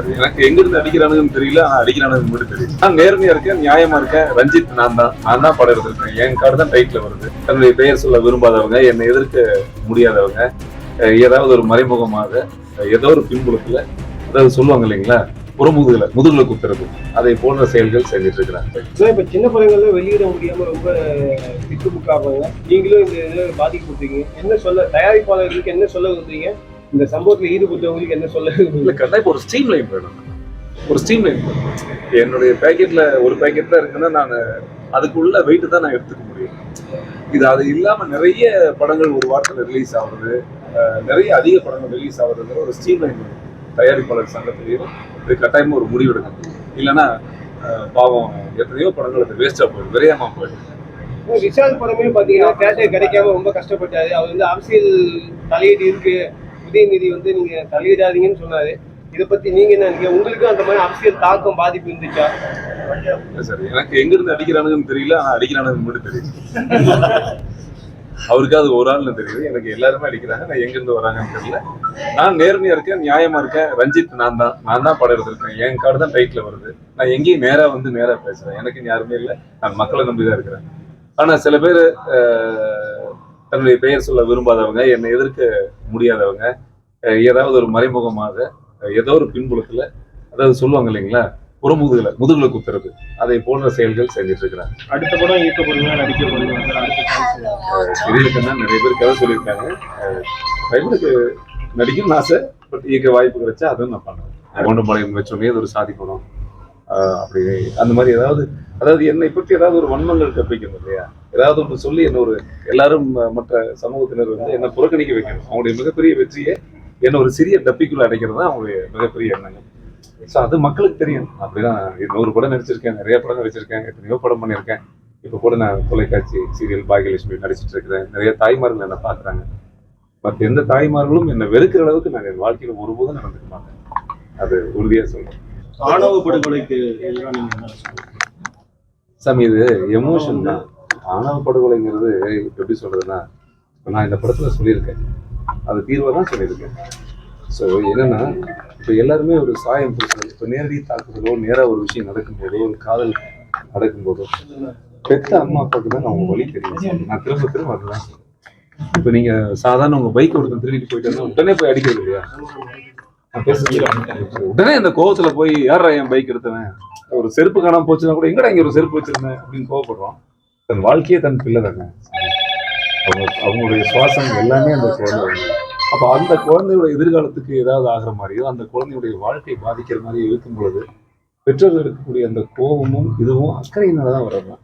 சரி, எனக்கு எங்க இருந்து அடிக்கிறானுன்னு தெரியல, ஆனா அடிக்கிறானுன்னு மட்டும் தெரியும். நான் நேர்மையா இருக்கேன், நியாயமா இருக்கேன். ரஞ்சித் நான் தான் படம் எடுத்திருக்கேன். என் கார்டு தான் டைட்டில் வருது. தன்னுடைய பெயர் சொல்ல விரும்பாதவங்க, என்னை எதிர்க்க முடியாதவங்க, ஏதாவது ஒரு மறைமுகமாக ஏதோ ஒரு பின்புலத்துல, அதாவது சொல்லுவாங்க இல்லைங்களா, முதுகுல குத்துறது, அதை போன்ற செயல்கள் செஞ்சுட்டு இருக்கிறாங்க. இப்ப சின்ன படங்கள்ல வெளியிட முடியாம ரொம்ப திக்குமுக்காவாங்க. நீங்களும் இந்த இதில் பாதிக்கப்பட்டீங்க. என்ன சொல்ல தயாரிப்பாளர்களுக்கு என்ன சொல்ல விரும்புறீங்க? இந்த சம்பவத்தில் ஈடுபட்டவங்களுக்கு என்ன சொல்ல இல்ல, கண்டிப்பா ஒரு ஸ்ட்ரீம் லைன் வேணும். ஒரு ஸ்ட்ரீம் லைன் வேணும். என்னுடைய பேக்கெட்ல ஒரு பேக்கெட் தான் இருக்குன்னா நான் அதுக்குள்ள வெயிட் தான் நான் எடுத்துக்க முடியும். அது இல்லாம நிறைய படங்கள் ஒரு வாரத்தில் ரிலீஸ் ஆகுது, நிறைய அதிக படங்கள் ரிலீஸ் ஆகுதுங்கிற ஒரு ஸ்ட்ரீம் லைன் வேணும். தயாரிப்பாளர் சங்கத்திலையும் இது கட்டாயமா ஒரு முடிவு எடுக்கணும். இல்லைன்னா பாவம் எத்தனையோ படங்கள் அது வேஸ்டா போயிடும், விரையாம போயிடும். விஷால் படமே பாத்தீங்கன்னா தேட்டர் கிடைக்காம ரொம்ப கஷ்டப்பட்டாரு. அவர் வந்து அரசியல் தலையீடு இருக்கு, உதயநிதி வந்து நீங்க தலையிடாதீங்கன்னு சொன்னாரு. இதை பத்தி நீங்க என்ன நினைக்கிறீங்க? உங்களுக்கு அந்த மாதிரி அரசியல் தாக்கம் பாதிப்பு இருந்துச்சா? சரி, எனக்கு எங்க இருந்து அடிக்கிறானுன்னு தெரியல, ஆனா அடிக்கிறானுன்னு மட்டும் தெரியும். அவருக்கு அது ஒரு ஆள்னு தெரியுது, எனக்கு எல்லாருமே அடிக்கிறாங்க. நான் எங்க இருந்து வராங்கன்னு தெரியல. நான் நேர்மையா இருக்கேன், நியாயமா இருக்கேன். ரஞ்சித் நான் தான் படம் எடுத்திருக்கேன். என் கார்டு தான் டைட்டில் வருது. நான் எங்கேயும் நேரா பேசுறேன். எனக்கு யாருமே இல்லை, நான் மக்களை நம்பிதான் இருக்கிறேன். ஆனா சில பேர் தன்னுடைய பெயர் சொல்ல விரும்பாதவங்க, என்னை எதிர்க்க முடியாதவங்க, ஏதாவது ஒரு மறைமுகமாக ஏதோ ஒரு பின்புலத்துல, அதாவது சொல்லுவாங்க இல்லைங்களா, முதுகுல குத்துறது, அதை போன்ற செயல்கள் செஞ்சுட்டு இருக்கிறாங்க. அடுத்த படம் இயக்க போறீங்க, நடிக்க போறீங்க? தெரியலக்கன்னா நிறைய பேர் கதை சொல்லியிருக்காங்க. பைபிளுக்கு நடிக்கணும்னு ஆசை, பட் இயக்க வாய்ப்பு கிடைச்சா அதுவும் நான் பண்ணுவேன். ஒன்றும் வச்சோடனே அது ஒரு சாதிக்கணும், அப்படி அந்த மாதிரி அதாவது என்னை பற்றி ஏதாவது ஒரு வன்மங்கள் கற்பிக்கணும் இல்லையா, ஏதாவது ஒன்று சொல்லி என்ன ஒரு எல்லாரும் மற்ற சமூகத்தினர் வந்து என்னை புறக்கணிக்க வைக்கணும். அவங்களுடைய மிகப்பெரிய வெற்றியை என்ன ஒரு சிறிய டப்பிக்குள்ள அடைக்கிறது தான் அவங்களுடைய மிகப்பெரிய எண்ணங்கள். ஸோ அது மக்களுக்கு தெரியும். அப்படிதான் 100 படம் நடிச்சிருக்கேன், நிறைய படம் நடிச்சிருக்கேன், எத்தனையோ படம் பண்ணியிருக்கேன். இப்போ கூட நான் தொலைக்காட்சி சீரியல் பாகியலட்சுமி நடிச்சிட்டு இருக்கிறேன். நிறைய தாய்மார்கள் என்னை பார்க்குறாங்க. மற்ற எந்த தாய்மார்களும் என்னை வெறுக்கிற அளவுக்கு நான் என் வாழ்க்கையில் ஒருபோதும் நடந்துக்க மாட்டேன். அது உறுதியாக சொல்றேன். ஆணவ படுகொலைக்கு சாமி, இது எமோஷன் தான். ஆணவ படுகொலைங்கிறது எப்படி சொல்றதுன்னா, நான் இந்த படத்துல சொல்லியிருக்கேன், அது தீர்வை தான் சொல்லியிருக்கேன். ஸோ என்னன்னா, இப்போ எல்லாருமே ஒரு சாயம் கொடுக்குறது. இப்போ நேரடி தாக்குதலோ, நேராக ஒரு விஷயம் நடக்கும்போதோ, ஒரு காதல் நடக்கும்போதோ, பெத்த அம்மா அப்பாவுக்கு தான் அவங்க வழி தெரியும். நான் திரும்ப அதுதான் சொல்றேன். இப்போ நீங்க சாதாரண உங்க பைக் ஒருத்தன் திருடிட்டு போயிட்டு உடனே போய் அடிக்கிறது இல்லையா? உடனே அந்த கோவத்துல போய் யாரா என் பைக் எடுத்தவன், ஒரு செருப்பு காணாம போச்சுன்னா கூட எங்கடா இங்க ஒரு செருப்பு வச்சிருந்தேன் அப்படின்னு கோவப்படுறோம். தன் வாழ்க்கையே தன் பிள்ளை தானே, அவங்களுடைய சுவாசம் எல்லாமே அந்த குழந்தை. அப்ப அந்த குழந்தையோட எதிர்காலத்துக்கு ஏதாவது ஆகிற மாதிரியோ, அந்த குழந்தையுடைய வாழ்க்கை பாதிக்கிற மாதிரியோ இருக்கும் பொழுது பெற்றோர்கள் இருக்கக்கூடிய அந்த கோபமும் இதுவும் அக்கறையினாலதான் வர்றதுதான்.